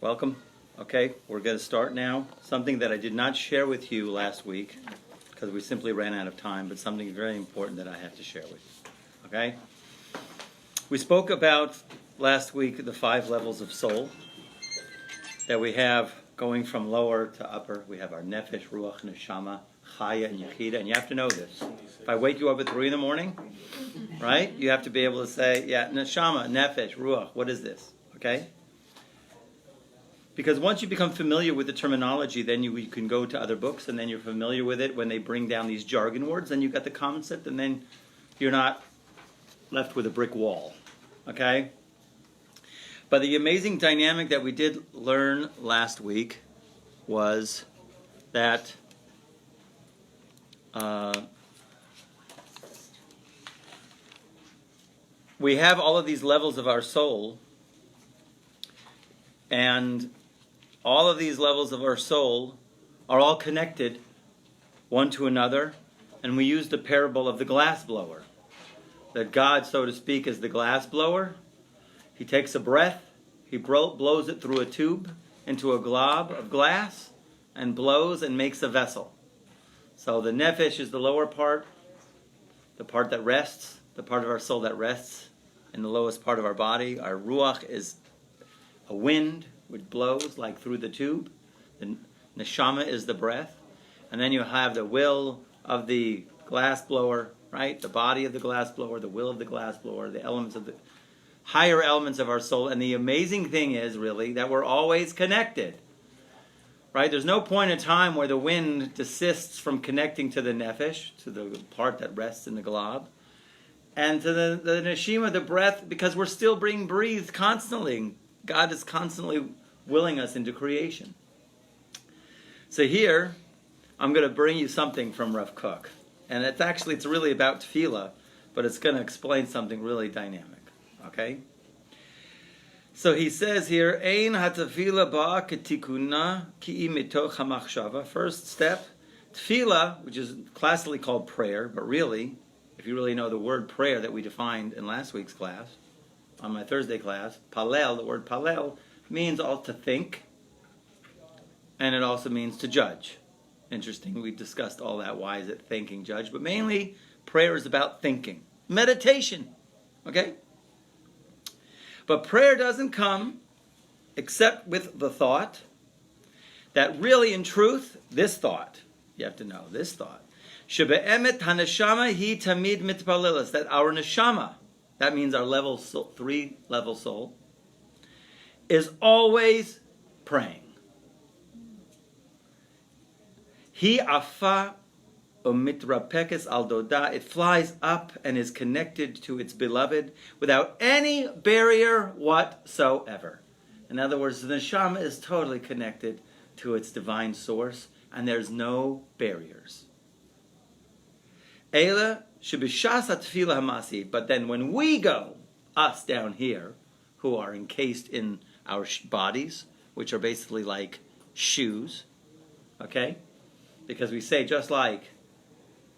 Welcome. Okay, we're going to start now. Something that I did not share with you last week because we simply ran out of time, but something very important that I have to share with you. Okay? We spoke about last week the 5 levels of soul that we have going from lower to upper. We have our nefesh, ruach, neshama, chaya, and yechida. And you have to know this. If I wake you up at 3 in the morning, right, you have to be able to say, yeah, neshama, nefesh, ruach, what is this? Okay? Because once you become familiar with the terminology, then you can go to other books, and then you're familiar with it when they bring down these jargon words, then you got the concept, and then you're not left with a brick wall. Okay? But the amazing dynamic that we did learn last week was that we have all of these levels of our soul, and all of these levels of our soul are all connected one to another, and we use the parable of the glass blower. That God, so to speak, is the glass blower. He takes a breath, he blows it through a tube into a glob of glass, and blows and makes a vessel. So the nefesh is the lower part, the part that rests, the part of our soul that rests in the lowest part of our body. Our ruach is a wind which blows like through the tube. The neshama is the breath. And then you have the will of the glass blower, right? The body of the glass blower, the will of the glass blower, the elements of the higher elements of our soul. And the amazing thing is really that we're always connected, right? There's no point in time where the wind desists from connecting to the nefesh, to the part that rests in the glob, and to the neshima, the breath, because we're still being breathed constantly. God is constantly willing us into creation. So here, I'm going to bring you something from Rav Kook. And it's really about tefillah, but it's going to explain something really dynamic. Okay? So he says here, Ein hatefillah ba ketikuna ki mitoch hamachshava. First step, tefillah, which is classically called prayer, but really, if you really know the word prayer that we defined in last week's class, on my Thursday class, palel, the word palel, means all to think, and it also means to judge. Interesting, we discussed all that. Why is it thinking, judge? But mainly, prayer is about thinking. Meditation, okay? But prayer doesn't come except with the thought that really, in truth, this thought, you have to know, this thought, shebe'emet haneshama hi tamid mitpalelas, that our neshama, that means our level 3 level soul, is always praying. Hi afa umitrapekes al doda. It flies up and is connected to its beloved without any barrier whatsoever. In other words, the neshama is totally connected to its divine source, and there's no barriers. Eila shebishas hatefillah hamasi. But then when we go, us down here, who are encased in our bodies, which are basically like shoes, okay? Because we say just like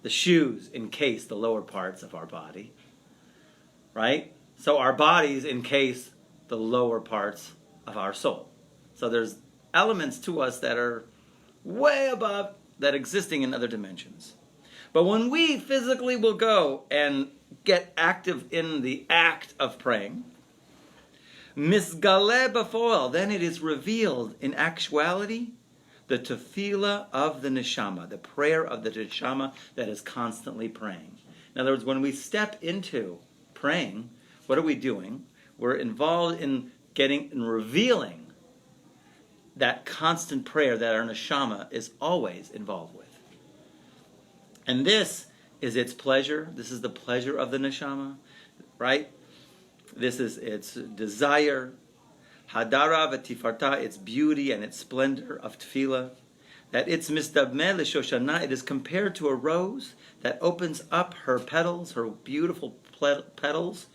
the shoes encase the lower parts of our body, right? So our bodies encase the lower parts of our soul. So there's elements to us that are way above that existing in other dimensions. But when we physically will go and get active in the act of praying, misgaleh b'foel, then it is revealed in actuality the tefillah of the neshama, the prayer of the neshama that is constantly praying. In other words, when we step into praying, what are we doing? We're involved in getting and revealing that constant prayer that our neshama is always involved with. And this is its pleasure. This is the pleasure of the neshama, right? This is its desire. Hadara v'tifarta, its beauty and its splendor of tefillah. That its misdabmeh l'shoshana, it is compared to a rose that opens up her petals, her beautiful petals,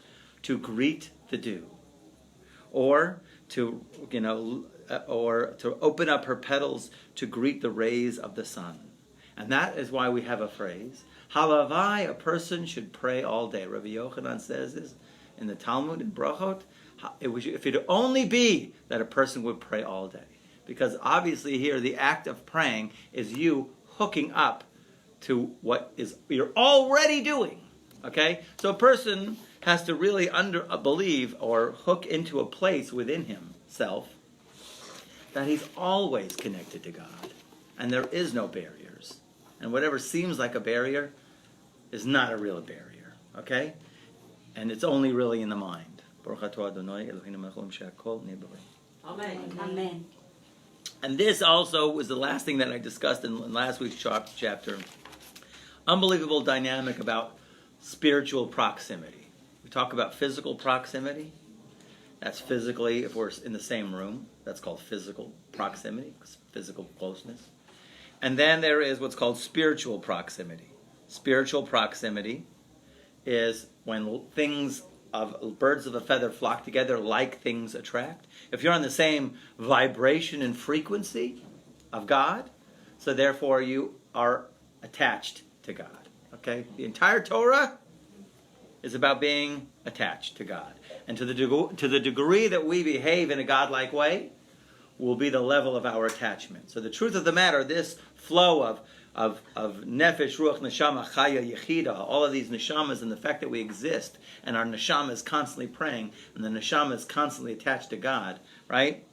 to greet the dew. Or to open up her petals to greet the rays of the sun. And that is why we have a phrase, halavai, a person should pray all day. Rabbi Yochanan says this in the Talmud, in Brachot, if it only be that a person would pray all day. Because obviously here the act of praying is you hooking up to what is you're already doing. Okay? So a person has to really believe or hook into a place within himself that he's always connected to God. And there is no barriers. And whatever seems like a barrier is not a real barrier. Okay? And it's only really in the mind. Amen. Amen. And this also was the last thing that I discussed in last week's chapter. Unbelievable dynamic about spiritual proximity. We talk about physical proximity. That's physically, if we're in the same room, that's called physical proximity, physical closeness. And then there is what's called spiritual proximity. Spiritual proximity is when birds of a feather flock together like things attract. If you're on the same vibration and frequency of God, so therefore you are attached to God. Okay? The entire Torah is about being attached to God. And to the degree that we behave in a godlike way will be the level of our attachment. So the truth of the matter, this flow of nefesh, ruach, neshama, chaya, yechida, all of these neshamas, and the fact that we exist, and our neshama is constantly praying, and the neshama is constantly attached to God, right,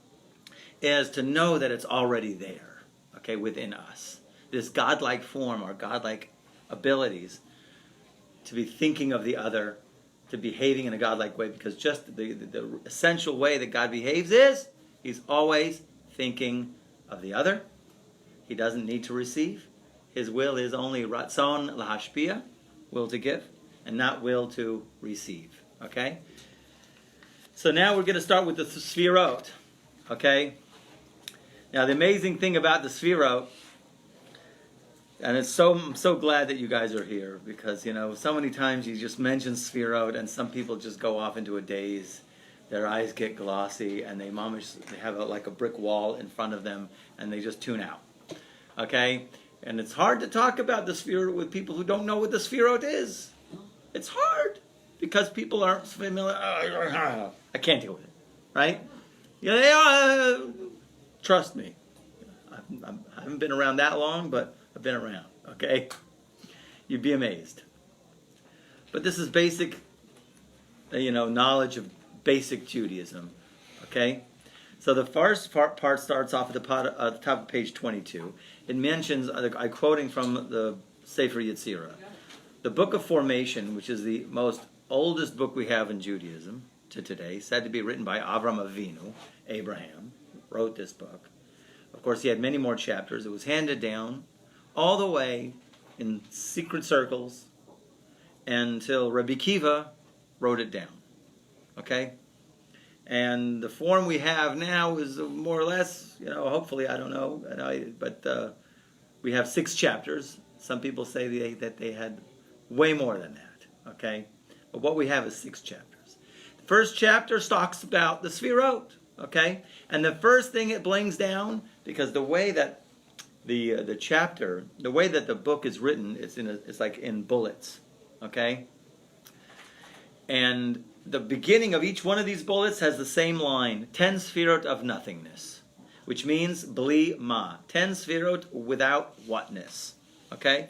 is to know that it's already there, okay, within us. This godlike form, or godlike abilities, to be thinking of the other, to behaving in a godlike way, because just the essential way that God behaves is, he's always thinking of the other. He doesn't need to receive. His will is only ratzon lahashpia, will to give, and not will to receive. Okay? So now we're going to start with the sfirot. Okay? Now the amazing thing about the sfirot, and I'm so glad that you guys are here, because, so many times you just mention sfirot, and some people just go off into a daze. Their eyes get glossy, and they have like a brick wall in front of them, and they just tune out. Okay? And it's hard to talk about the sfirot with people who don't know what the sfirot is. It's hard, because people aren't familiar. I can't deal with it. Right? Trust me. I haven't been around that long, but I've been around. Okay? You'd be amazed. But this is basic, knowledge of basic Judaism. Okay? So the first part starts off at the top of page 22. It mentions, I'm quoting from the Sefer Yetzirah, the Book of Formation, which is the most oldest book we have in Judaism to today, said to be written by Avram Avinu. Abraham wrote this book. Of course, he had many more chapters. It was handed down all the way in secret circles until Rabbi Kiva wrote it down. Okay? And the form we have now is more or less, hopefully, I don't know, but we have 6 chapters. Some people say that they had way more than that, okay? But what we have is 6 chapters. The first chapter talks about the sfirot, okay? And the first thing it brings down, because the way that the way that the book is written, it's like in bullets, okay? And the beginning of each one of these bullets has the same line, 10 sfirot of nothingness, which means bli ma, 10 sfirot without whatness, okay?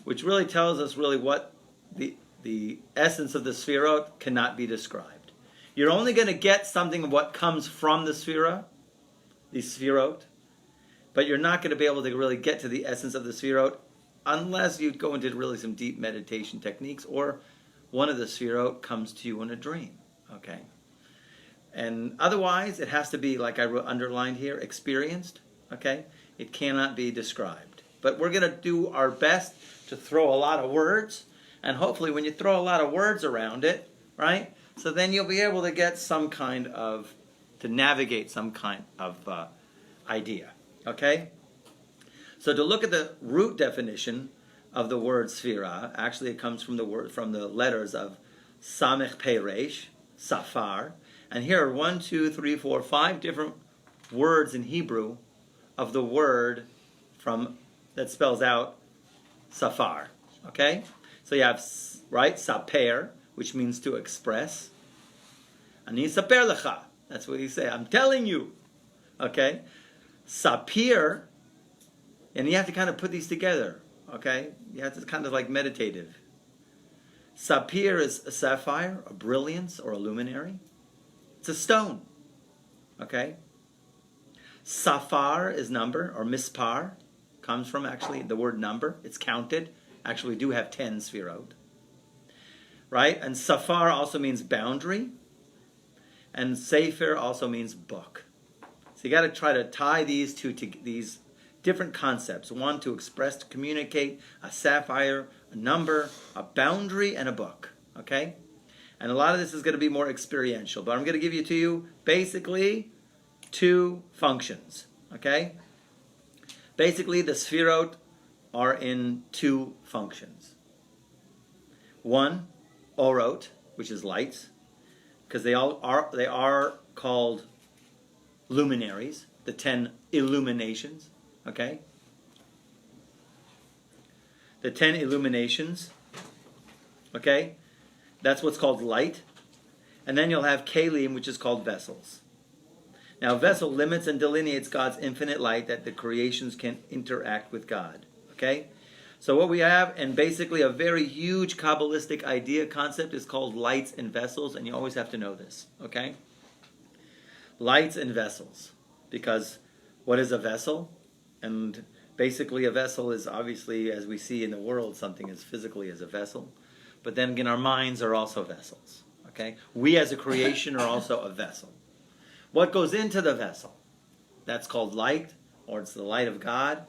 Which really tells us really what the essence of the sfirot cannot be described. You're only going to get something of what comes from the sfirah, the sfirot, but you're not going to be able to really get to the essence of the sfirot unless you go into really some deep meditation techniques, or one of the sfirot comes to you in a dream, okay? And otherwise, it has to be, like I underlined here, experienced, okay? It cannot be described. But we're going to do our best to throw a lot of words, and hopefully when you throw a lot of words around it, right? So then you'll be able to get to navigate some kind of idea, okay? So to look at the root definition of the word sfira, actually it comes from the letters of samech pei resh, safar, and here are 1, 2, 3, 4, 5 different words in Hebrew of the word that spells out safar. Okay, so you have saper, which means to express, Ani saper lecha. That's what he say. I'm telling you. Okay? Sapir, and you have to kind of put these together. Okay? You have to kind of like meditative. Sapir is a sapphire, a brilliance, or a luminary. It's a stone. Okay? Safar is number, or mispar. Comes from actually the word number. It's counted. Actually, we do have 10 sfirot. Right? And safar also means boundary. And sefer also means book. So you got to try to tie these two to these different concepts. One, to express, to communicate, a sapphire, a number, a boundary, and a book. Okay? And a lot of this is going to be more experiential. But I'm going to give to you basically 2 functions. Okay? Basically, the sfirot are in 2 functions. 1, orot, which is lights, because they are called luminaries, the 10 illuminations. Okay? The 10 illuminations. Okay? That's what's called light. And then you'll have kalim, which is called vessels. Now, vessel limits and delineates God's infinite light that the creations can interact with God. Okay? So what we have, and basically a very huge Kabbalistic idea concept, is called lights and vessels, and you always have to know this. Okay? Lights and vessels. Because what is a vessel? And basically a vessel is obviously, as we see in the world, something as physically as a vessel. But then again, our minds are also vessels. Okay? We as a creation are also a vessel. What goes into the vessel? That's called light, or it's the light of God.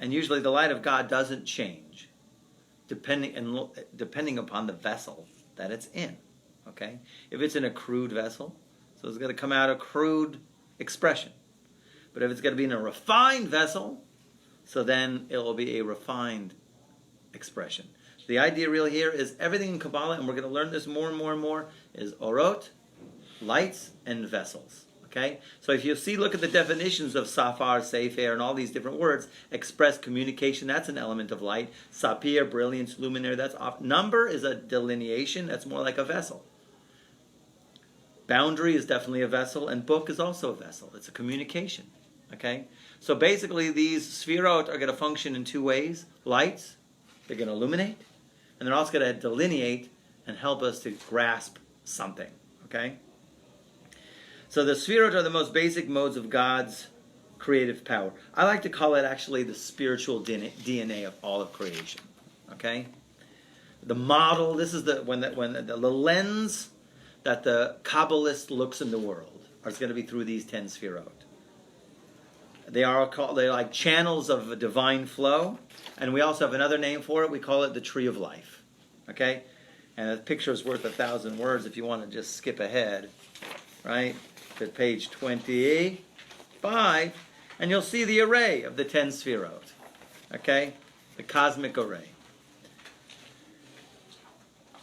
And usually the light of God doesn't change, depending upon the vessel that it's in. Okay? If it's in a crude vessel, so it's going to come out a crude expression. But if it's going to be in a refined vessel, so then it will be a refined expression. The idea really here is everything in Kabbalah, and we're going to learn this more and more and more, is orot, lights, and vessels. Okay? So if you see, look at the definitions of safar, sefer, and all these different words, express communication, that's an element of light. Sapir, brilliance, luminary, that's off. Number is a delineation, that's more like a vessel. Boundary is definitely a vessel, and book is also a vessel. It's a communication. Okay? So basically these sfirot are going to function in 2 ways. Lights, they're going to illuminate, and they're also going to delineate and help us to grasp something. Okay? So the sfirot are the most basic modes of God's creative power. I like to call it actually the spiritual DNA of all of creation. Okay? The model, this is the lens that the Kabbalist looks in the world is going to be through these 10 sfirot. They're like channels of a divine flow, and we also have another name for it. We call it the tree of life. Okay? And a picture is worth 1,000 words if you want to just skip ahead. Right? To page 25, and you'll see the array of the 10 sfirot. Okay? The cosmic array.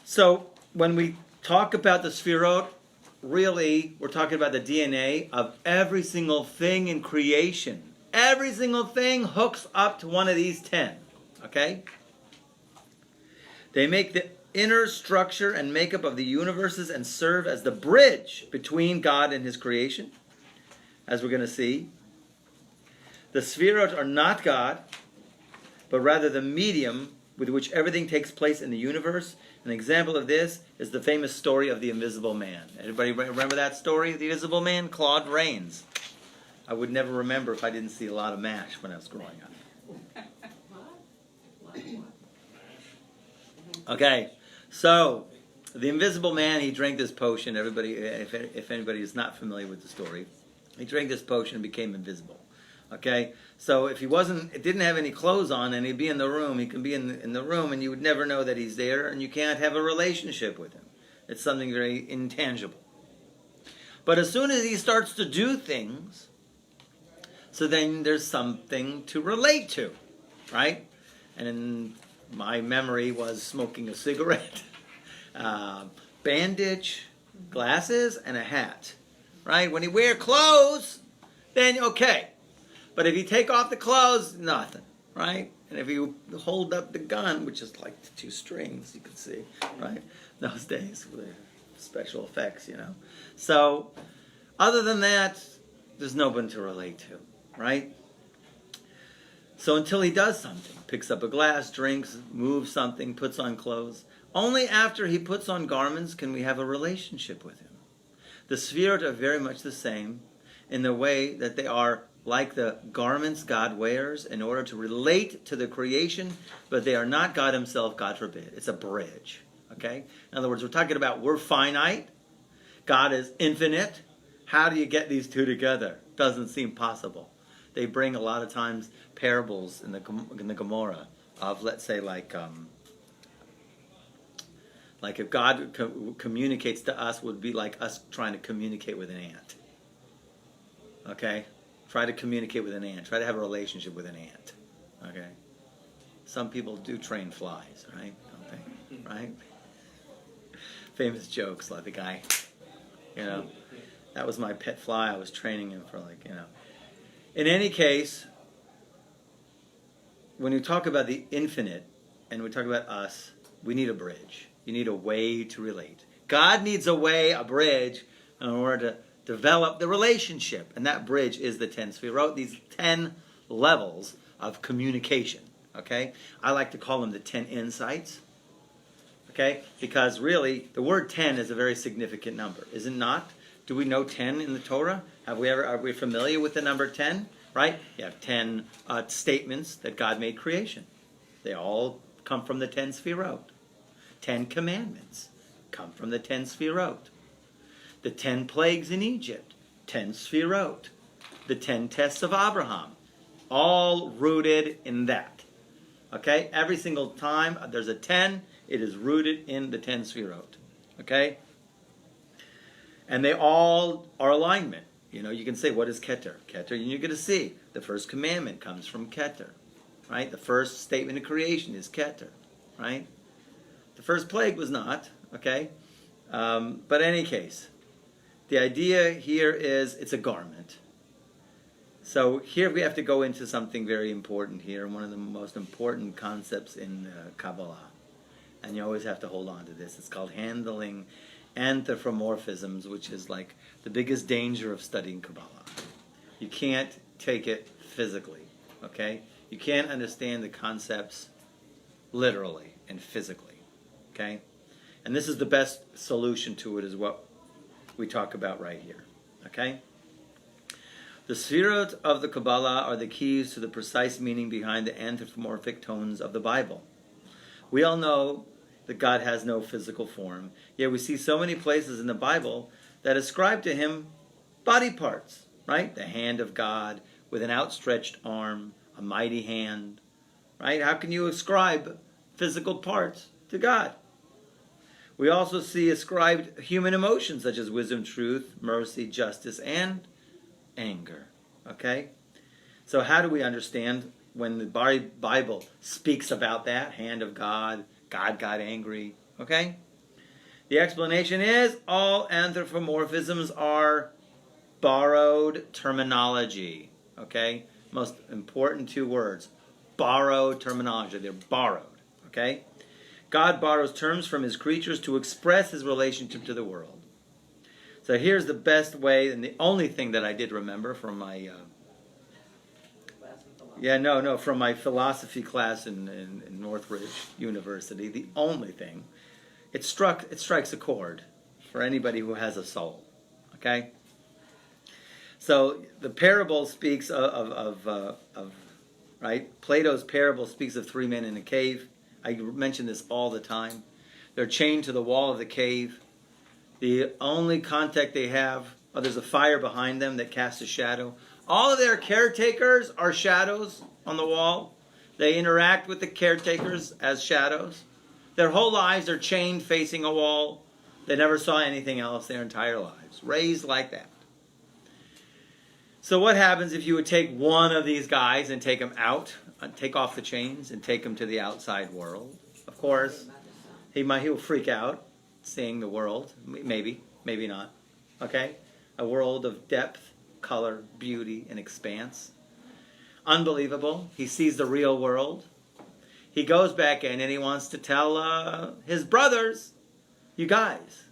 So, when we talk about the sfirot, really, we're talking about the DNA of every single thing in creation. Every single thing hooks up to one of these 10. Okay? They make the inner structure and makeup of the universes and serve as the bridge between God and His creation, as we're going to see. The sfirot are not God, but rather the medium with which everything takes place in the universe. An example of this is the famous story of the invisible man. Anybody remember that story, the invisible man? Claude Rains. I would never remember if I didn't see a lot of MASH when I was growing up. Okay, so the invisible man, he drank this potion. Everybody, if anybody is not familiar with the story, he drank this potion and became invisible. Okay, so if he didn't have any clothes on, and he'd be in the room, he can be in the room, and you would never know that he's there, and you can't have a relationship with him. It's something very intangible. But as soon as he starts to do things, so then there's something to relate to, right? And my memory was smoking a cigarette, bandage, glasses, and a hat, right? When you wear clothes, then okay. But if you take off the clothes, nothing, right? And if you hold up the gun, which is like the 2 strings, you can see, right? Those days, special effects, So, other than that, there's no one to relate to, right? So until he does something, picks up a glass, drinks, moves something, puts on clothes, only after he puts on garments can we have a relationship with him. The Sefirot are very much the same in the way that they are like the garments God wears in order to relate to the creation, but they are not God himself, God forbid. It's a bridge, okay? In other words, we're talking about we're finite, God is infinite. How do you get these two together? Doesn't seem possible. They bring a lot of times parables in the Gemara of, let's say, like if God communicates to us, would be like us trying to communicate with an ant. Okay? Try to communicate with an ant. Try to have a relationship with an ant. Okay? Some people do train flies, right? Don't they? Right? Famous jokes, like the guy, that was my pet fly. I was training him for In any case, when we talk about the infinite and we talk about us, we need a bridge. You need a way to relate. God needs a way, a bridge, in order to develop the relationship. And that bridge is the 10 Sefirot, these 10 levels of communication. Okay? I like to call them the 10 insights. Okay? Because really, the word 10 is a very significant number, is it not? Do we know 10 in the Torah? Are we familiar with the number 10? Right? You have 10 statements that God made creation. They all come from the 10 Sefirot. 10 commandments come from the 10 Sefirot. The 10 plagues in Egypt, 10 Sefirot. The 10 tests of Abraham, all rooted in that. Okay? Every single time there's a 10, it is rooted in the 10 Sefirot. Okay? And they all are alignment. You can say, what is Keter? Keter, you're going to see. The first commandment comes from Keter. Right? The first statement of creation is Keter. Right? The first plague was not. Okay? But in any case, the idea here is it's a garment. So here we have to go into something very important here, one of the most important concepts in Kabbalah. And you always have to hold on to this. It's called handling anthropomorphisms, which is like the biggest danger of studying Kabbalah. You can't take it physically, okay? You can't understand the concepts literally and physically, okay? And this is the best solution to it, is what we talk about right here, okay? The Sefirot of the Kabbalah are the keys to the precise meaning behind the anthropomorphic tones of the Bible. We all know that God has no physical form, yet we see so many places in the Bible that ascribe to him body parts, right? The hand of God with an outstretched arm, a mighty hand, right? How can you ascribe physical parts to God? We also see ascribed human emotions such as wisdom, truth, mercy, justice, and anger, okay? So how do we understand when the Bible speaks about that, hand of God, God got angry, okay? The explanation is all anthropomorphisms are borrowed terminology, okay? Most important two words, borrowed terminology. They're borrowed, okay? God borrows terms from his creatures to express his relationship to the world. So here's the best way, and the only thing that I did remember from my from my philosophy class in Northridge University. The only thing, it strikes a chord for anybody who has a soul. Okay. So the parable speaks of right. Plato's parable speaks of three men in a cave. I mention this all the time. They're chained to the wall of the cave. The only contact they have, there's a fire behind them that casts a shadow. All of their caretakers are shadows on the wall. They interact with the caretakers as shadows. Their whole lives are chained facing a wall. They never saw anything else their entire lives. Raised like that. So what happens if you would take one of these guys and take him out, take off the chains and take him to the outside world? Of course, he'll freak out seeing the world. Maybe, maybe not. Okay? A world of depth, color, beauty, and expanse. Unbelievable. He sees the real world. He goes back in and he wants to tell his brothers, you guys,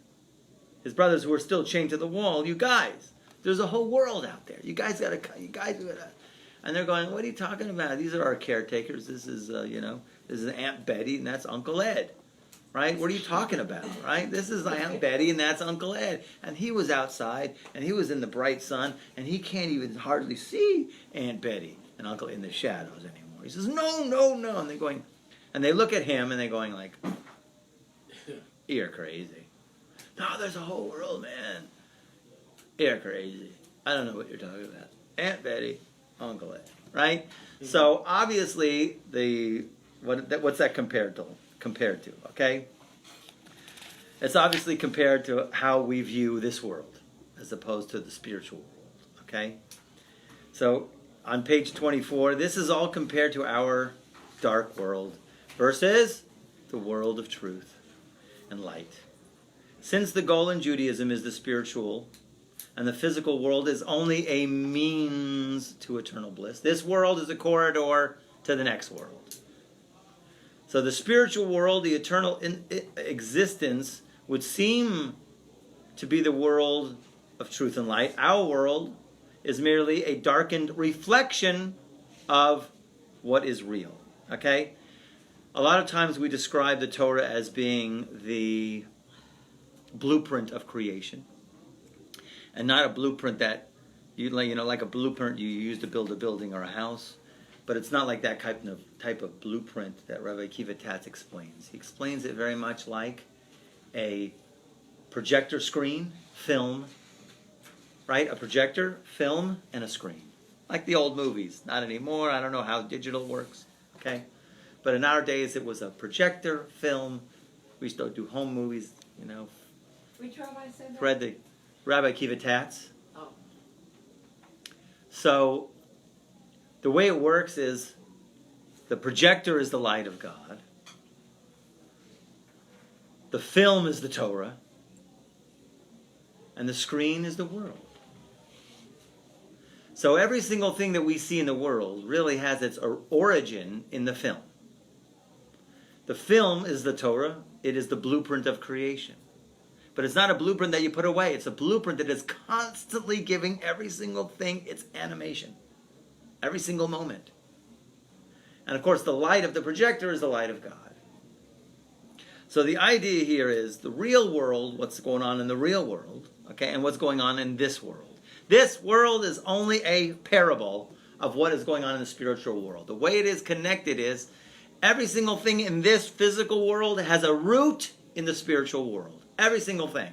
his brothers who were still chained to the wall, you guys, there's a whole world out there. You guys gotta. And they're going, what are you talking about? These are our caretakers. This is, this is Aunt Betty and that's Uncle Ed. Right? What are you talking about? Right? This is Aunt Betty and that's Uncle Ed. And he was outside and he was in the bright sun and he can't even hardly see Aunt Betty and Uncle in the shadows anymore. He says, no. And they're going, and they look at him and they're going like, you're crazy. No, there's a whole world, man. You're crazy. I don't know what you're talking about. Aunt Betty, Uncle Ed. Right? Mm-hmm. So obviously what's that compared to? Okay? It's obviously compared to how we view this world as opposed to the spiritual world. Okay? So on page 24, this is all compared to our dark world versus the world of truth and light. Since the goal in Judaism is the spiritual and the physical world is only a means to eternal bliss, this world is a corridor to the next world. So the spiritual world, the eternal existence, would seem to be the world of truth and light. Our world is merely a darkened reflection of what is real. Okay? A lot of times we describe the Torah as being the blueprint of creation. And not a blueprint that, like a blueprint you use to build a building or a house. But it's not like that type of blueprint that Rabbi Kiva explains. He explains it very much like a projector screen, film, right? A projector, film, and a screen. Like the old movies. Not anymore. I don't know how digital works. Okay? But in our days, it was a projector, film. We used to do home movies, Which rabbi said that? Read the Rabbi Kiva. Oh. So the way it works is the projector is the light of God. The film is the Torah. And the screen is the world. So every single thing that we see in the world really has its origin in the film. The film is the Torah. It is the blueprint of creation. But it's not a blueprint that you put away. It's a blueprint that is constantly giving every single thing its animation. Every single moment. And of course, the light of the projector is the light of God. So the idea here is the real world, what's going on in the real world, okay, and what's going on in this world. This world is only a parable of what is going on in the spiritual world. The way it is connected is every single thing in this physical world has a root in the spiritual world. Every single thing.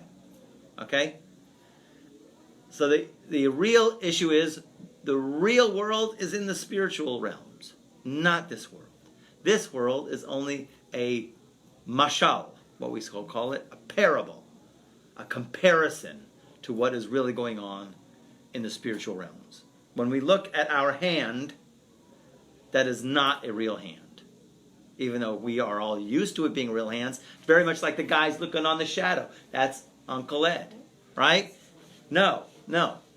Okay? So the real issue is the real world is in the spiritual realms, not this world. This world is only a mashal, what we call it, a parable, a comparison to what is really going on in the spiritual realms. When we look at our hand, that is not a real hand. Even though we are all used to it being real hands, very much like the guys looking on the shadow. That's Uncle Ed, right? No,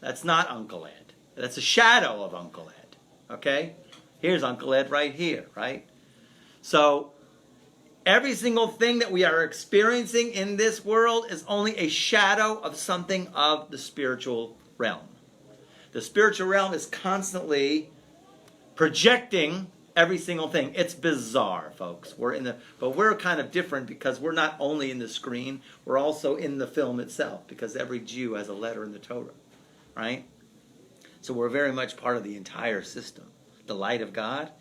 that's not Uncle Ed. That's a shadow of Uncle Ed, okay? Here's Uncle Ed right here, right? So every single thing that we are experiencing in this world is only a shadow of something of the spiritual realm. The spiritual realm is constantly projecting every single thing. It's bizarre, folks. But we're kind of different because we're not only in the screen, we're also in the film itself, because every Jew has a letter in the Torah, right? So we're very much part of the entire system. The light of God,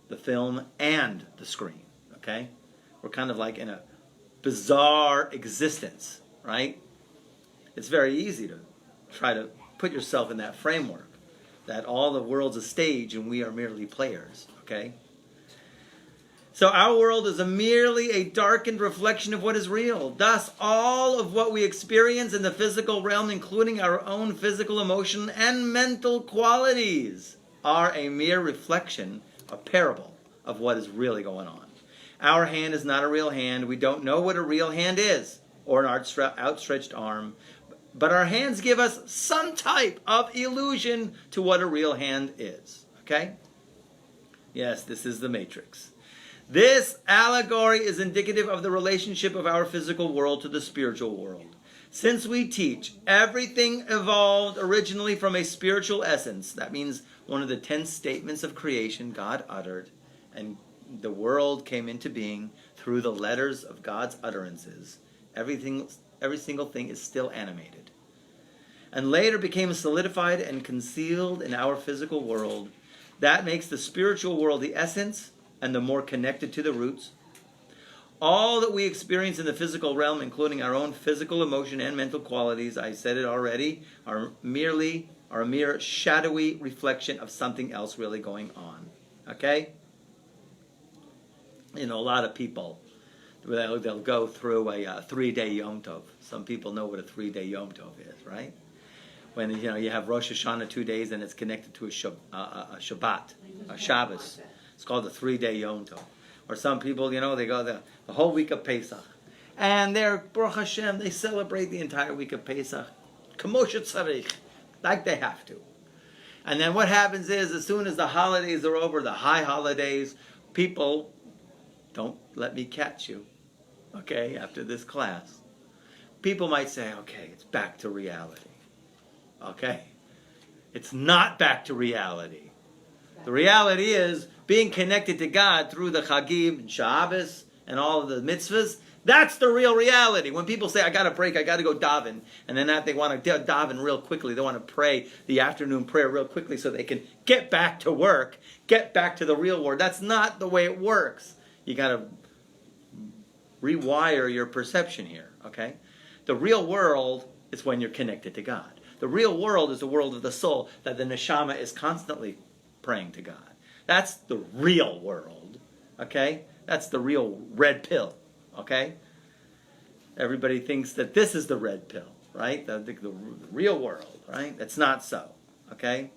the film, and the screen, okay? We're kind of like in a bizarre existence, right? It's very easy to try to put yourself in that framework, that all the world's a stage and we are merely players, okay? So our world is merely a darkened reflection of what is real. Thus, all of what we experience in the physical realm, including our own physical, emotion, and mental qualities, are a mere reflection, a parable of what is really going on. Our hand is not a real hand. We don't know what a real hand is, or an outstretched arm. But our hands give us some type of illusion to what a real hand is. Okay? Yes, this is the matrix. This allegory is indicative of the relationship of our physical world to the spiritual world. Since we teach everything evolved originally from a spiritual essence, that means one of the 10 statements of creation God uttered, and the world came into being through the letters of God's utterances. Every single thing is still animated. And later became solidified and concealed in our physical world. That makes the spiritual world the essence and the more connected to the roots. All that we experience in the physical realm, including our own physical, emotion, and mental qualities, I said it already, are a mere shadowy reflection of something else really going on. Okay? You know, a lot of people, they'll go through a 3-day Yom Tov. Some people know what a 3-day Yom Tov is, right? When you have Rosh Hashanah 2 days and it's connected to a Shabbat, a Shabbos. It's called a 3-day Yom Tov. Or some people, they go the whole week of Pesach. And they're, Baruch Hashem, they celebrate the entire week of Pesach. Kamosh tzarich, like they have to. And then what happens is, as soon as the holidays are over, the high holidays, people, don't let me catch you, okay, after this class. People might say, okay, it's back to reality. Okay? It's not back to reality. The reality is being connected to God through the Chagim and Shabbos and all of the mitzvahs. That's the real reality. When people say, I got to break, I got to go daven, and then they want to daven real quickly. They want to pray the afternoon prayer real quickly so they can get back to work, get back to the real world. That's not the way it works. You got to rewire your perception here, okay? The real world is when you're connected to God. The real world is the world of the soul that the neshama is constantly praying to God. That's the real world, okay? That's the real red pill, okay? Everybody thinks that this is the red pill, right? The real world, right? That's not so, okay?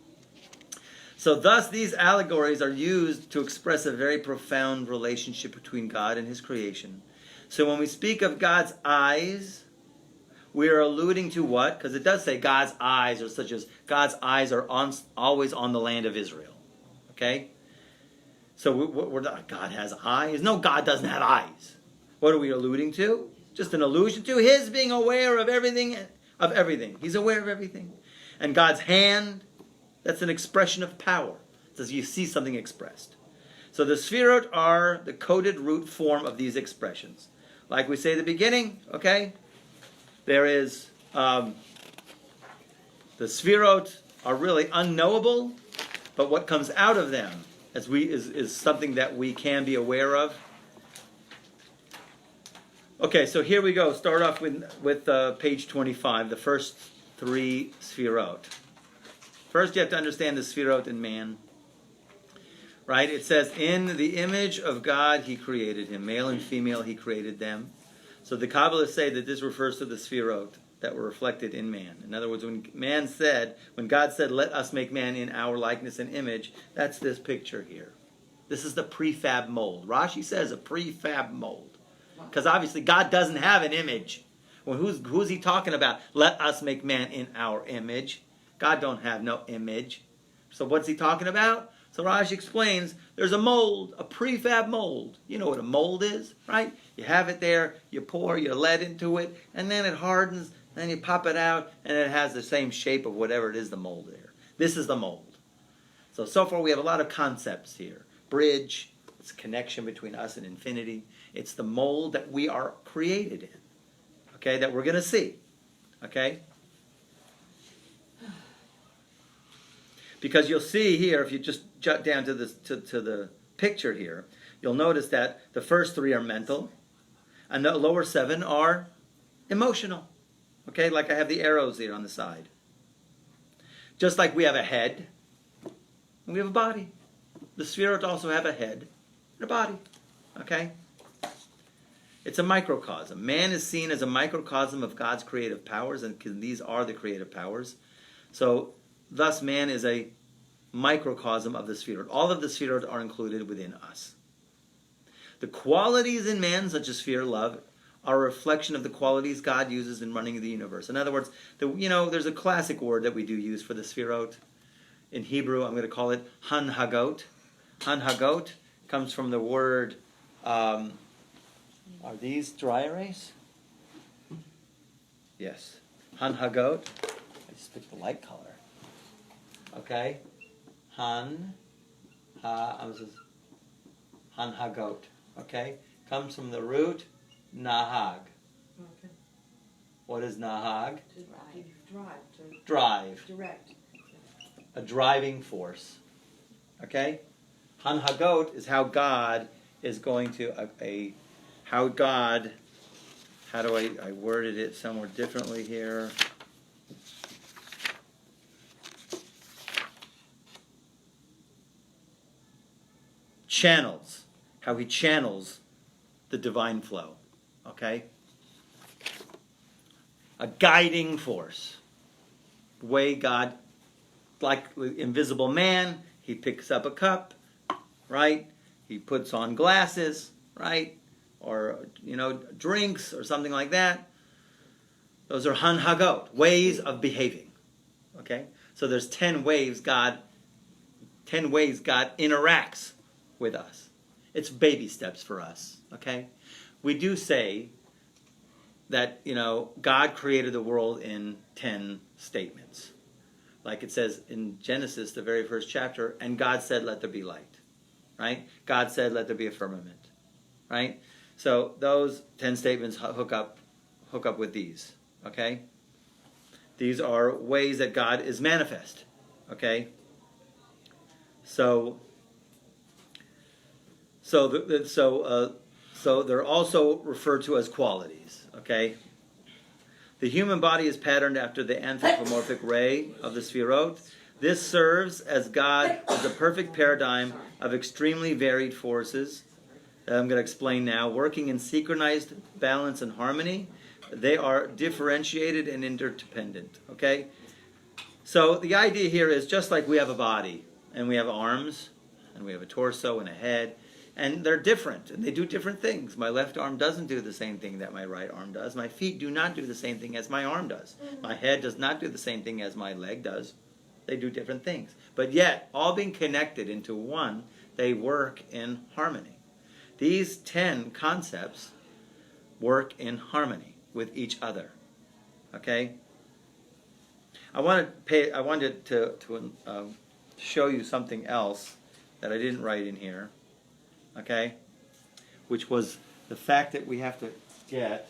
So thus these allegories are used to express a very profound relationship between God and his creation. So when we speak of God's eyes, we are alluding to what? Because it does say God's eyes, or such as God's eyes are always on the land of Israel. Okay? So we're not, God has eyes. No, God doesn't have eyes. What are we alluding to? Just an allusion to his being aware of everything. He's aware of everything. And God's hand, that's an expression of power. It says you see something expressed. So the Sfirot are the coded root form of these expressions. Like we say at the beginning, okay? There is, the Sfirot are really unknowable, but what comes out of them is something that we can be aware of. Okay, so here we go. Start off with page 25, the first 3 Sfirot. First, you have to understand the Sfirot in man. Right? It says, in the image of God, he created him. Male and female, he created them. So the Kabbalists say that this refers to the Sfirot that were reflected in man. In other words, when God said, let us make man in our likeness and image, that's this picture here. This is the prefab mold. Rashi says a prefab mold. Because obviously God doesn't have an image. Well, who's he talking about? Let us make man in our image. God don't have no image. So what's he talking about? So Rashi explains, there's a mold, a prefab mold. You know what a mold is, right? You have it there, you pour your lead into it, and then it hardens, then you pop it out, and it has the same shape of whatever it is, the mold there. This is the mold. So far we have a lot of concepts here. Bridge, it's a connection between us and infinity. It's the mold that we are created in, okay, that we're going to see, okay? Because you'll see here, if you just jut down to the picture here, you'll notice that the first 3 are mental, and the lower 7 are emotional. Okay, like I have the arrows here on the side. Just like we have a head, and we have a body. The Sfirot also have a head and a body. Okay? It's a microcosm. Man is seen as a microcosm of God's creative powers, and these are the creative powers. So, thus man is a microcosm of the Sfirot. All of the Sfirot are included within us. The qualities in man, such as fear, love, are a reflection of the qualities God uses in running the universe. In other words, there's a classic word that we do use for the Sfirot. In Hebrew, I'm going to call it Hanhagot. Hanhagot comes from the word, are these dry erase? Yes. Hanhagot. I just picked the light color. Okay. Hanhagot. Okay. Comes from the root nahag. Okay. What is nahag? Drive. Drive. Direct. A driving force. Okay? Hanhagot is how God is going to how do I worded it somewhere differently here. Channels. How he channels the divine flow. Okay? A guiding force. The way God, like the invisible man, he picks up a cup, right? He puts on glasses, right? Or, drinks or something like that. Those are hanhagot, ways of behaving. Okay? So there's 10 ways God interacts with us. It's baby steps for us. Okay? We do say that, God created the world in 10 statements. Like it says in Genesis, the very first chapter, and God said, let there be light. Right? God said, let there be a firmament. Right? So those 10 statements hook up with these. Okay? These are ways that God is manifest. Okay? So they're also referred to as qualities. Okay? The human body is patterned after the anthropomorphic ray of the Sefirot. This serves as God as a perfect paradigm of extremely varied forces that I'm going to explain now, working in synchronized balance and harmony. They are differentiated and interdependent. Okay? So the idea here is just like we have a body, and we have arms, and we have a torso and a head, and they're different, and they do different things. My left arm doesn't do the same thing that my right arm does. My feet do not do the same thing as my arm does. My head does not do the same thing as my leg does. They do different things. But yet, all being connected into one, they work in harmony. These 10 concepts work in harmony with each other. Okay? I wanted to show you something else that I didn't write in here. Okay? Which was the fact that we have to get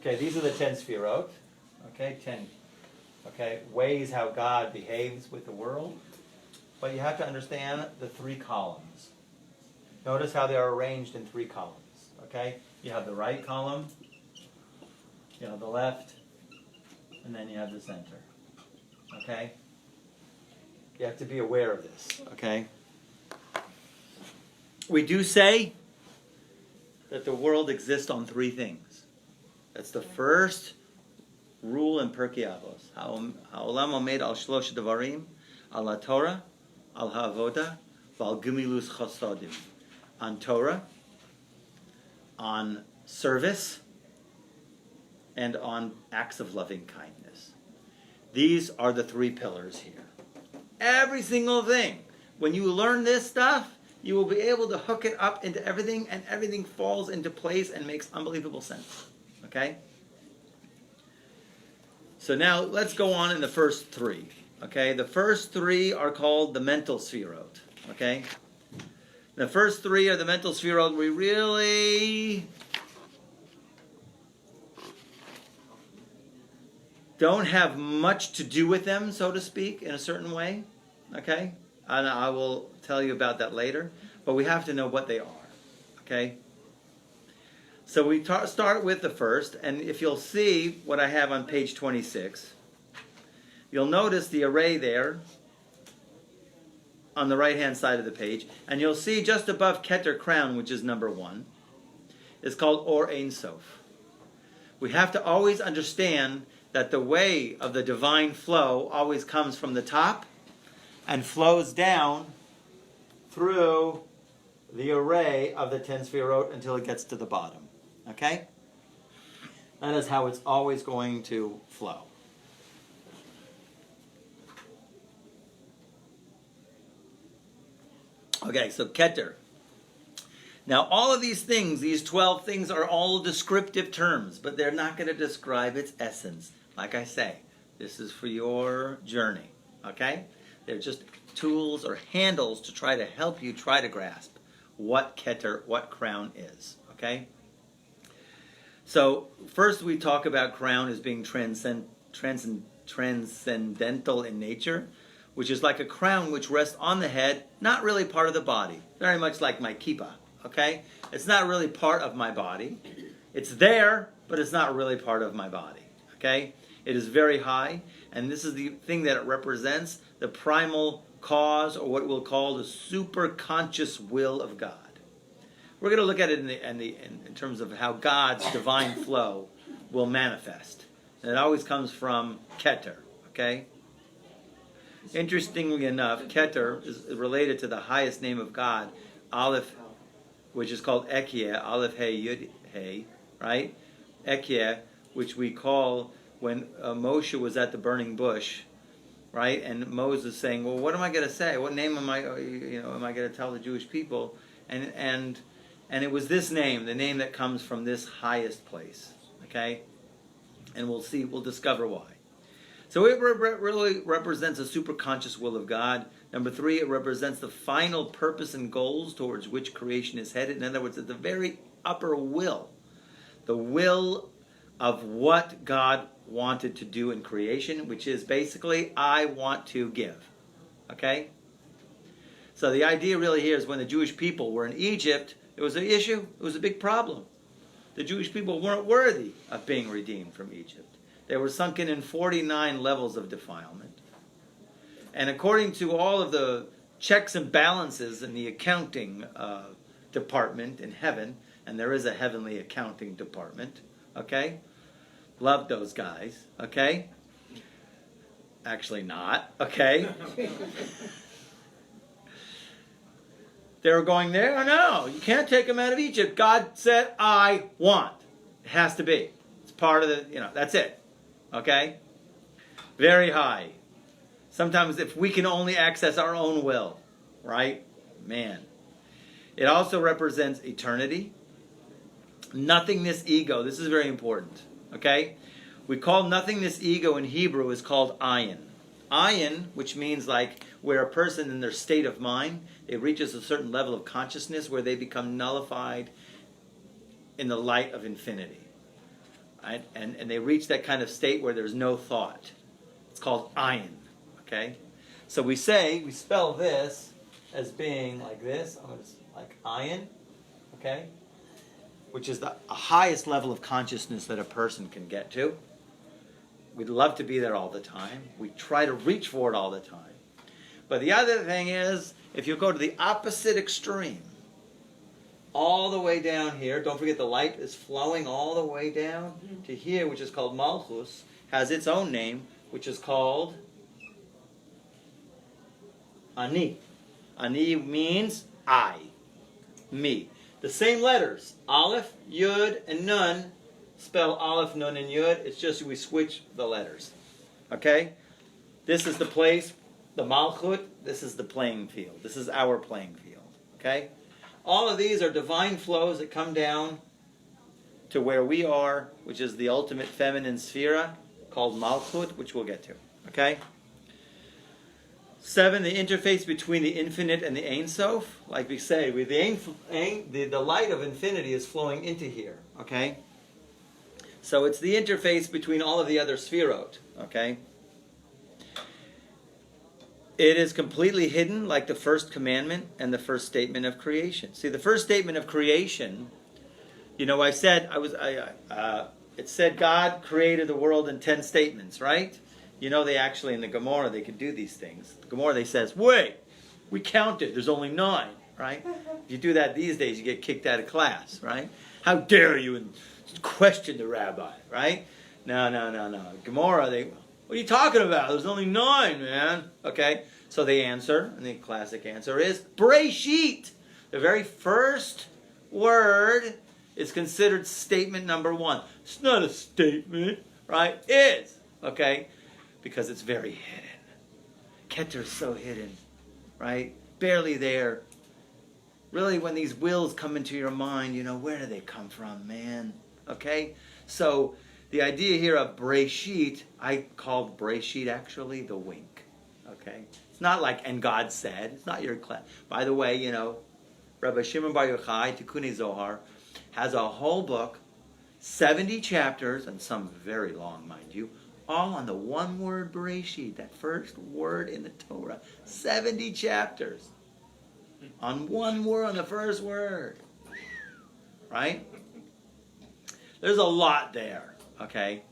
okay, these are the 10 Sefirot. Okay, 10. Okay, ways how God behaves with the world. But you have to understand the 3 columns. Notice how they are arranged in 3 columns. Okay, you have the right column, you have the left, and then you have the center. Okay? You have to be aware of this. Okay? We do say that the world exists on 3 things. That's the first rule in Pirkei Avos. Ha'olam omed al shlosh devarim, al haTorah, al ha'avoda, v'al gemilus chasadim. On Torah, on service, and on acts of loving kindness. These are the 3 pillars here. Every single thing. When you learn this stuff, you will be able to hook it up into everything, and everything falls into place and makes unbelievable sense. Okay? So now let's go on in the first 3. Okay? The first 3 are called the mental Sefirot. Okay? The first 3 are the mental Sefirot. We really don't have much to do with them, so to speak, in a certain way. Okay? And I will tell you about that later. But we have to know what they are. Okay? So we start with the first, and if you'll see what I have on page 26, you'll notice the array there on the right-hand side of the page, and you'll see just above Keter crown, which is number 1, is called Or Ein Sof. We have to always understand that the way of the divine flow always comes from the top and flows down through the array of the 10 sefirot until it gets to the bottom. Okay? That is how it's always going to flow. Okay, so Keter. Now, all of these things, these 12 things, are all descriptive terms, but they're not going to describe its essence. Like I say, this is for your journey, okay? They're just tools or handles to try to help you try to grasp what Keter, what crown is, okay? So, first we talk about crown as being transcendental in nature, which is like a crown which rests on the head, not really part of the body, very much like my kippah. Okay? It's not really part of my body. It's there, but it's not really part of my body. Okay? It is very high, and this is the thing that it represents, the primal cause, or what we'll call the superconscious will of God. We're going to look at it in terms of how God's divine flow will manifest. And it always comes from Keter. Okay? Interestingly enough, Keter is related to the highest name of God, Aleph, which is called Ekyeh, Aleph Hey Yud Hey, right? Ekyeh, which we call when Moshe was at the burning bush, right? And Moses saying, "Well, what am I going to say? What name am I going to tell the Jewish people?" And it was this name, the name that comes from this highest place, okay? And we'll discover why. So it really represents a superconscious will of God. Number 3, it represents the final purpose and goals towards which creation is headed. In other words, at the very upper will, the will of what God wanted to do in creation, which is basically, I want to give. Okay? So the idea really here is when the Jewish people were in Egypt, it was an issue, it was a big problem. The Jewish people weren't worthy of being redeemed from Egypt. They were sunken in 49 levels of defilement. And according to all of the checks and balances in the accounting department in heaven, and there is a heavenly accounting department, okay? Love those guys, okay? Actually not, okay? They were going there, oh no, you can't take them out of Egypt. God said, I want. It has to be. It's part of the, that's it. Okay? Very high. Sometimes if we can only access our own will, right? Man. It also represents eternity. Nothingness ego. This is very important. Okay? We call nothingness ego in Hebrew is called ayin. Ayin, which means like where a person in their state of mind, it reaches a certain level of consciousness where they become nullified in the light of infinity. Right? And they reach that kind of state where there's no thought. It's called ayin. Okay? So we spell this as being like this, like ayin, okay? Which is the highest level of consciousness that a person can get to. We'd love to be there all the time. We try to reach for it all the time. But the other thing is, if you go to the opposite extreme, all the way down here, don't forget the light is flowing all the way down to here, which is called Malchus, has its own name, which is called Ani. Ani means I, me. The same letters, Aleph, Yud, and Nun, spell Aleph, Nun, and Yud. It's just we switch the letters. Okay? This is the place, the Malchut. This is the playing field. This is our playing field. Okay? All of these are divine flows that come down to where we are, which is the ultimate feminine sphera, called Malchut, which we'll get to. Okay? 7, the interface between the infinite and the Ein Sof. Like we say, with the light of infinity is flowing into here. Okay? So it's the interface between all of the other sphirot. Okay? It is completely hidden, like the first commandment and the first statement of creation. See, the first statement of creation, it said God created the world in 10 statements, right? They actually, in the Gemara, they could do these things. The Gemara, they says, wait, we counted, there's only 9, right? If you do that these days, you get kicked out of class, right? How dare you question the rabbi, right? No. Gemara, what are you talking about? There's only 9, man. Okay, so the answer, and the classic answer is Breshit. The very first word is considered statement number 1. It's not a statement, right? It is, okay? Because it's very hidden. Keter is so hidden, right? Barely there. Really, when these wills come into your mind, where do they come from, man? Okay? So, the idea here of Breshit, I call Breshit actually the wink. Okay? It's not like, and God said. It's not your class. By the way, Rabbi Shimon Bar Yochai, Tikkun Zohar, has a whole book, 70 chapters, and some very long, mind you, all on the one word Bereshit, that first word in the Torah. 70 chapters on one word, on the first word. Right? There's a lot there, okay?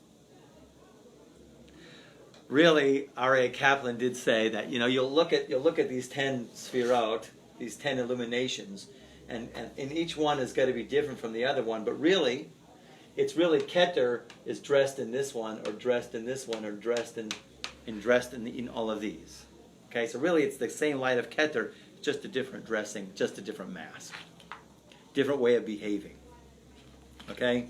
Really, R.A. Kaplan did say that, you'll look at these 10 sfirot, these 10 illuminations, and in each one is going to be different from the other one, but really, it's really Keter is dressed in this one, or dressed in this one, or dressed in all of these. Okay, so really it's the same light of Keter, just a different dressing, just a different mask, different way of behaving. Okay?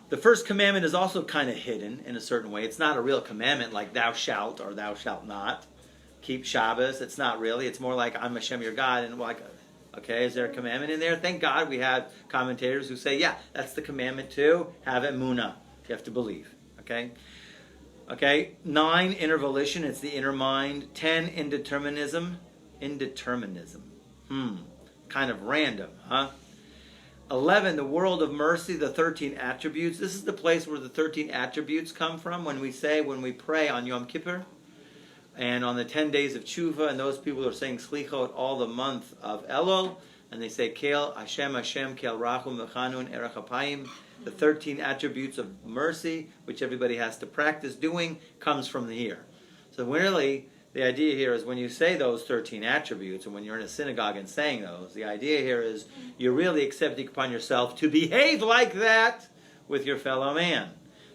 The first commandment is also kind of hidden in a certain way. It's not a real commandment like thou shalt or thou shalt not keep Shabbos. It's not really. It's more like I'm Hashem your God, and like, okay, is there a commandment in there? Thank God we have commentators who say, yeah, that's the commandment too. Have emunah. You have to believe. Okay? Okay, 9, inner volition. It's the inner mind. 10, indeterminism. Kind of random, huh? 11, the world of mercy, the 13 attributes. This is the place where the 13 attributes come from when we pray on Yom Kippur. And on the 10 days of tshuva, and those people are saying slichot all the month of Elul, and they say Kel Hashem Kel Rachum Mechanun Erech Apayim. The 13 attributes of mercy, which everybody has to practice doing, comes from here. So really, the idea here is when you say those 13 attributes, and when you're in a synagogue and saying those, the idea here is you're really accepting upon yourself to behave like that with your fellow man.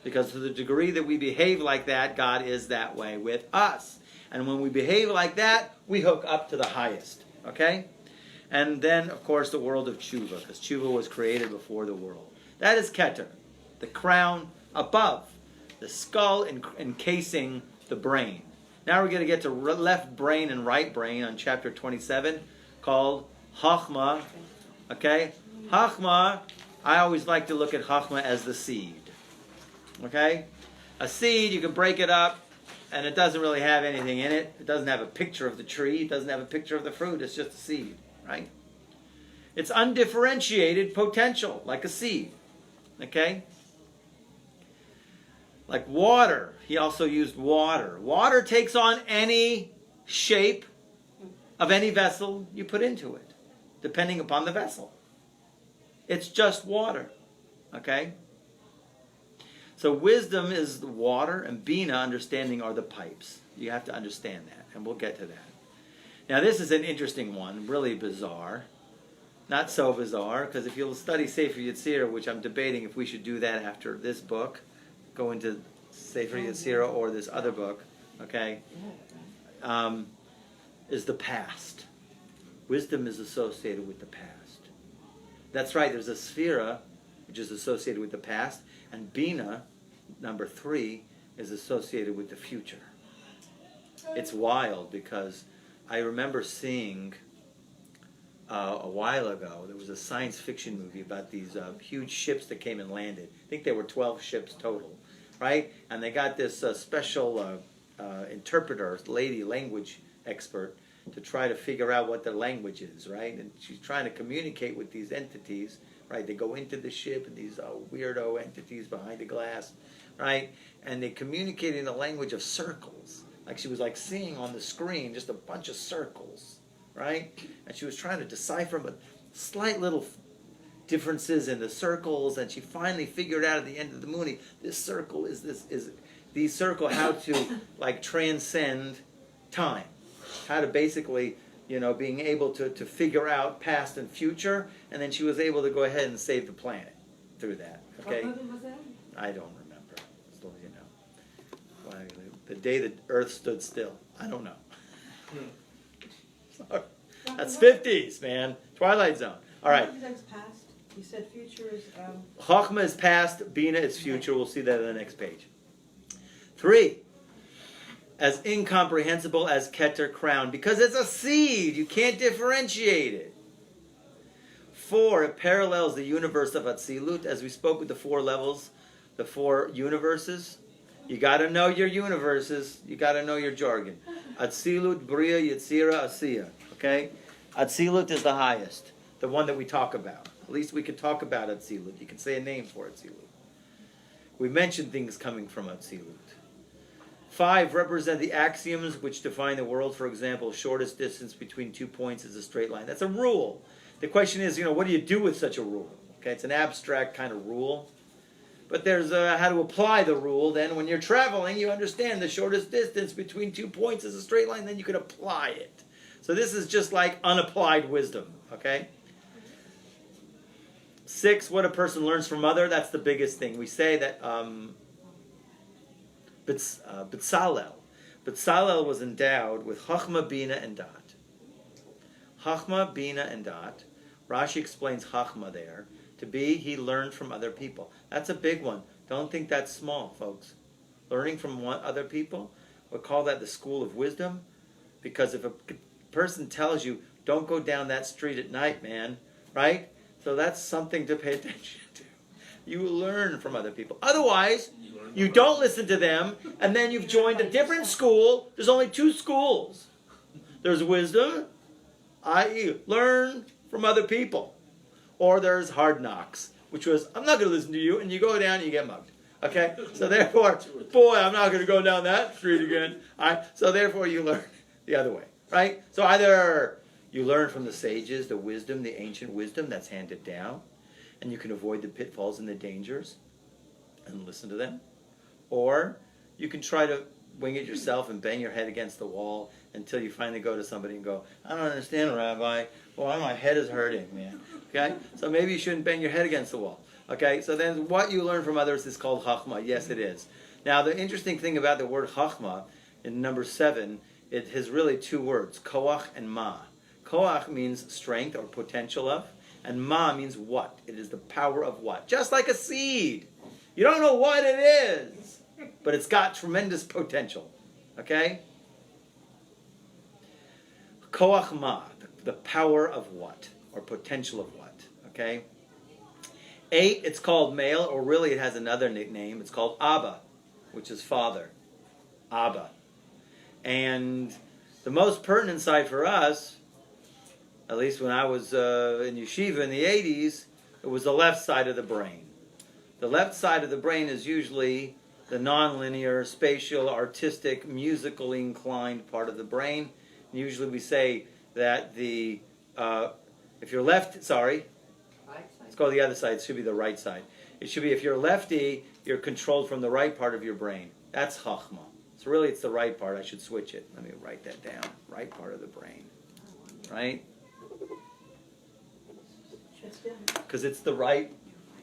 Because to the degree that we behave like that, God is that way with us. And when we behave like that, we hook up to the highest. Okay? And then, of course, the world of tshuva, because tshuva was created before the world. That is Keter, the crown above, the skull encasing the brain. Now we're going to get to left brain and right brain on chapter 27, called Chachma. Okay? Chachma, I always like to look at Chachma as the seed. Okay? A seed, you can break it up, and it doesn't really have anything in it. It doesn't have a picture of the tree. It doesn't have a picture of the fruit. It's just a seed, right? It's undifferentiated potential, like a seed. Okay? Like water. He also used water. Water takes on any shape of any vessel you put into it, depending upon the vessel. It's just water. Okay? So wisdom is the water, and Bina, understanding, are the pipes. You have to understand that, and we'll get to that. Now this is an interesting one, really bizarre. Not so bizarre, because if you'll study Sefer Yetzirah, which I'm debating if we should do that after this book, go into Sefer Yetzirah or this other book, okay, is the past. Wisdom is associated with the past. That's right, there's a Sphira, which is associated with the past, and Bina, number 3, is associated with the future. It's wild, because I remember seeing a while ago, there was a science fiction movie about these huge ships that came and landed. I think there were 12 ships total, right? And they got this special interpreter, lady language expert, to try to figure out what the language is, right? And she's trying to communicate with these entities, right? They go into the ship, and these weirdo entities behind the glass, right? And they communicate in the language of circles. Like she was like seeing on the screen just a bunch of circles, right? And she was trying to decipher but slight little differences in the circles, and she finally figured out at the end of the movie, this circle is the circle, how to like transcend time, how to basically, being able to figure out past and future, and then she was able to go ahead and save the planet through that. Okay. What movie was that? I don't remember. So, you know, why, the day the earth stood still. I don't know. Sorry. That's 50s, man. Twilight Zone. All right. Past. You said future is... Chochmah is past, Bina is future. We'll see that on the next page. 3. As incomprehensible as Keter crown, because it's a seed. You can't differentiate it. 4. It parallels the universe of Atzilut, as we spoke with the 4 levels, the 4 universes. You got to know your universes. You got to know your jargon. Atzilut, Bria, Yetzira, Asiya. Okay? Atzilut is the highest, the one that we talk about. At least we can talk about Atzilut. You can say a name for Atzilut. We mentioned things coming from Atzilut. 5 represent the axioms which define the world. For example, shortest distance between 2 points is a straight line. That's a rule. The question is, what do you do with such a rule? Okay, it's an abstract kind of rule. But there's how to apply the rule. Then when you're traveling, you understand the shortest distance between 2 points is a straight line. Then you can apply it. So this is just like unapplied wisdom. Okay? 6, what a person learns from other. That's the biggest thing. We say that B'Tzalel was endowed with Chachma, Bina, and Dat. Chachma, Bina, and Dat. Rashi explains Chachma there to be he learned from other people. That's a big one. Don't think that's small, folks. Learning from other people, we'll call that the school of wisdom, because if a person tells you, don't go down that street at night, man, right? So that's something to pay attention to. You learn from other people. Otherwise, you don't listen to them, and then you've joined a different school. There's only 2 schools. There's wisdom, i.e., learn from other people. Or there's hard knocks, which was, I'm not going to listen to you, and you go down and you get mugged. Okay? So therefore, boy, I'm not going to go down that street again. So therefore, you learn the other way. Right? So either you learn from the sages, the wisdom, the ancient wisdom that's handed down, and you can avoid the pitfalls and the dangers and listen to them. Or you can try to wing it yourself and bang your head against the wall until you finally go to somebody and go, I don't understand, Rabbi. Well, my head is hurting, man. Okay? So maybe you shouldn't bang your head against the wall. Okay? So then what you learn from others is called Chachma. Yes, it is. Now, the interesting thing about the word Chachma, in number 7, it has really 2 words, Koach and Ma. Koach means strength or potential of, and Ma means what. It is the power of what. Just like a seed. You don't know what it is, but it's got tremendous potential. Okay? Koach Ma, the power of what, or potential of what. Okay? 8, it's called male, or really it has another name. It's called Abba, which is father. Abba. And the most pertinent side for us, at least when I was in yeshiva in the 80s, it was the left side of the brain. The left side of the brain is usually the nonlinear, spatial, artistic, musically inclined part of the brain. And usually we say that if you're left, let's go to the other side. It should be the right side. It should be if you're lefty, you're controlled from the right part of your brain. That's Chachma. So really it's the right part. I should switch it. Let me write that down. Right part of the brain. Right? Because it's the right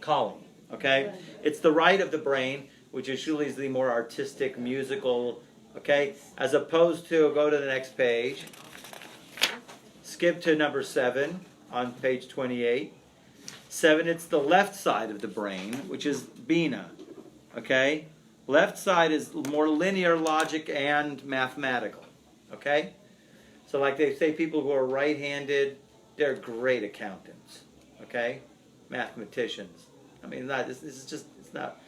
column. Okay? It's the right of the brain, which usually is the more artistic, musical, okay? As opposed to, go to the next page. Skip to number 7 on page 28. 7, it's the left side of the brain, which is Bina. Okay? Left side is more linear logic and mathematical. Okay? So like they say, people who are right-handed, they're great accountants. Okay? Mathematicians. I mean, this is just, it's not,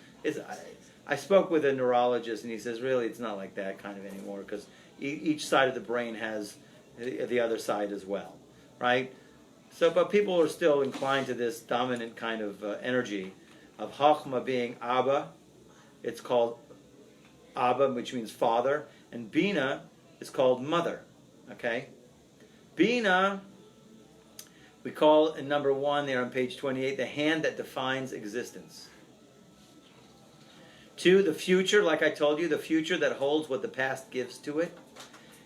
I spoke with a neurologist and he says, really, it's not like that kind of anymore, because each side of the brain has the other side as well. Right? So, but people are still inclined to this dominant kind of energy of Chachma being Abba. It's called Abba, which means father, and Bina is called mother. Okay? Bina, we call in number 1 there on page 28, the hand that defines existence. 2, the future, like I told you, the future that holds what the past gives to it.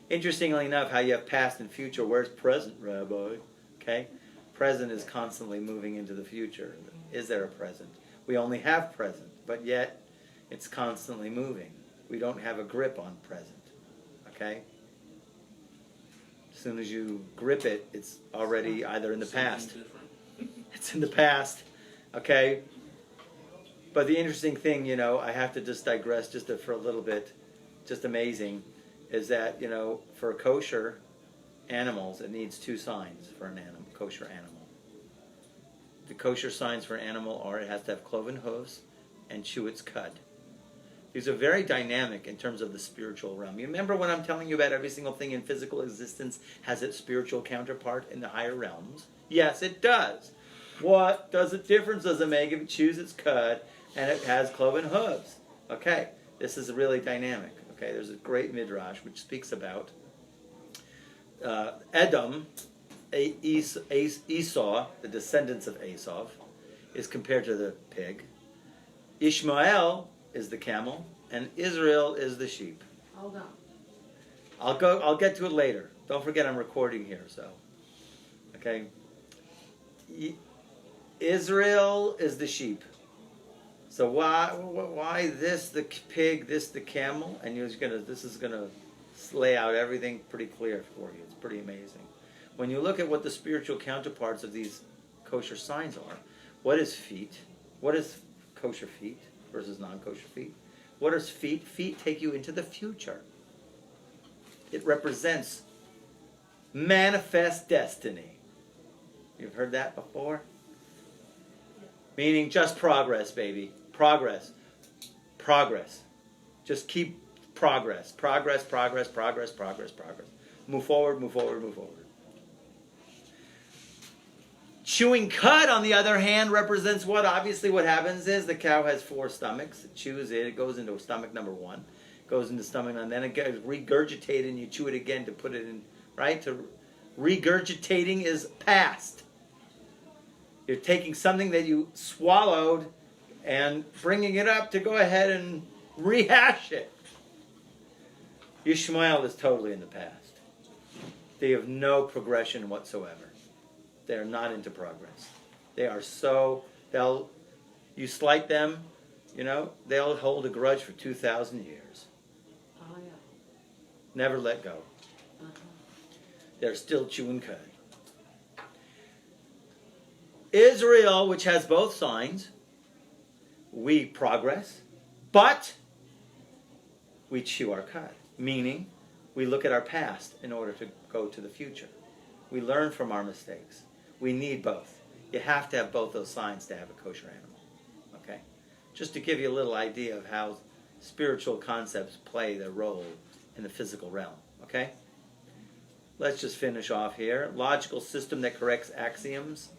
Interestingly enough, how you have past and future. Where's present, Rabbi? Okay? Present is constantly moving into the future. Is there a present? We only have present. but yet it's constantly moving. We don't have a grip on present, okay? As soon as you grip it, it's already either in the past. It's in the past, okay? But the interesting thing, I have to just digress for a little bit, just amazing, is that, for kosher animals, it needs 2 signs for an animal, kosher animal. The kosher signs for an animal are it has to have cloven hooves and chew its cud. These are very dynamic in terms of the spiritual realm. You remember when I'm telling you about every single thing in physical existence has its spiritual counterpart in the higher realms? Yes, it does. What difference does it make if it chews its cud and it has cloven hooves? Okay, this is really dynamic. Okay, there's a great midrash which speaks about Edom, Esau, the descendants of Esau, is compared to the pig. Ishmael is the camel, and Israel is the sheep. Hold on. I'll get to it later. Don't forget I'm recording here, so. Okay. Israel is the sheep. So why this the pig, this the camel, and this is gonna lay out everything pretty clear for you. It's pretty amazing. When you look at what the spiritual counterparts of these kosher signs are, what is feet? What is kosher feet versus non-kosher feet? What is feet? Feet take you into the future. It represents manifest destiny. You've heard that before? Meaning just progress, baby. Progress. Just keep progress. Progress. Move forward. Chewing cud, on the other hand, represents what? Obviously what happens is the cow has 4 stomachs. It chews it goes into stomach number 1. Goes into stomach, and then it gets regurgitated, and you chew it again to put it in, right? Regurgitating is past. You're taking something that you swallowed and bringing it up to go ahead and rehash it. Ishmael is totally in the past. They have no progression whatsoever. They're not into progress. They are you slight them, they'll hold a grudge for 2,000 years. Oh, yeah. Never let go. Uh-huh. They're still chewing cud. Israel, which has both signs, we progress, but we chew our cud. Meaning, we look at our past in order to go to the future. We learn from our mistakes. We need both. You have to have both those signs to have a kosher animal. Okay? Just to give you a little idea of how spiritual concepts play their role in the physical realm. Okay? Let's just finish off here. Logical system that corrects axioms.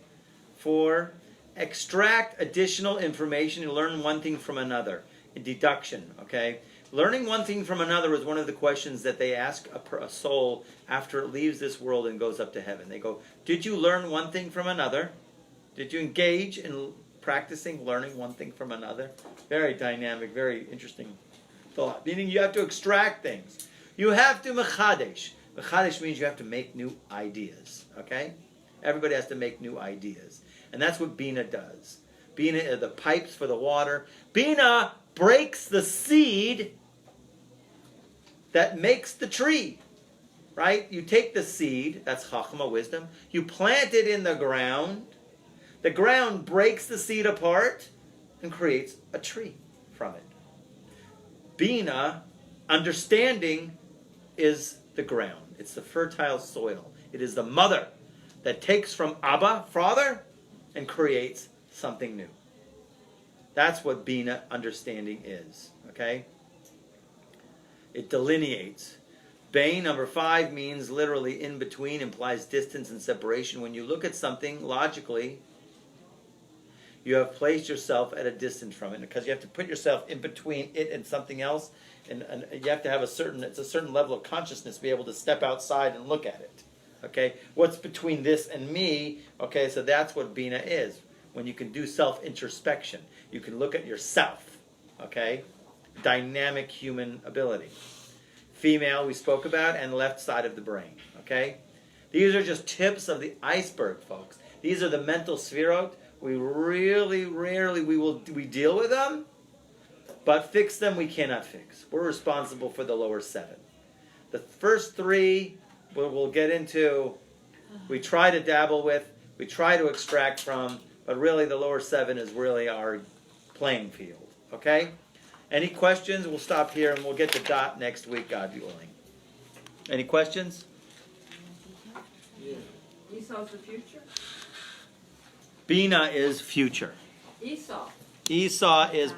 4, extract additional information and learn one thing from another. Deduction. Okay? Learning one thing from another is one of the questions that they ask a soul after it leaves this world and goes up to heaven. They go, did you learn one thing from another? Did you engage in practicing learning one thing from another? Very dynamic, very interesting thought. Meaning you have to extract things. You have to mechadesh. Mechadesh means you have to make new ideas. Okay? Everybody has to make new ideas. And that's what Bina does. Bina are the pipes for the water. Bina breaks the seed that makes the tree, right? You take the seed, that's Chachma, wisdom, you plant it in the ground breaks the seed apart and creates a tree from it. Bina, understanding, is the ground. It's the fertile soil. It is the mother that takes from Abba, Father, and creates something new. That's what Bina, understanding, is, okay? It delineates. Bain, number 5, means literally in between, implies distance and separation. When you look at something logically, you have placed yourself at a distance from it, because you have to put yourself in between it and something else, and you have to have a certain level of consciousness to be able to step outside and look at it. Okay? What's between this and me? Okay, so that's what Bina is. When you can do self-introspection. You can look at yourself. Okay? Dynamic human ability. Female, we spoke about, and left side of the brain. Okay? These are just tips of the iceberg, folks. These are the mental sphirot. We really rarely we deal with them, But fix them we cannot fix. We're responsible for the lower 7. The first 3 we'll get into, we try to dabble with, we try to extract from, but really the lower 7 is really our playing field. Okay? Any questions? We'll stop here and we'll get to Dot next week, God willing. Any questions? Yeah. Esau's the future? Bina is future. Esau. Esau is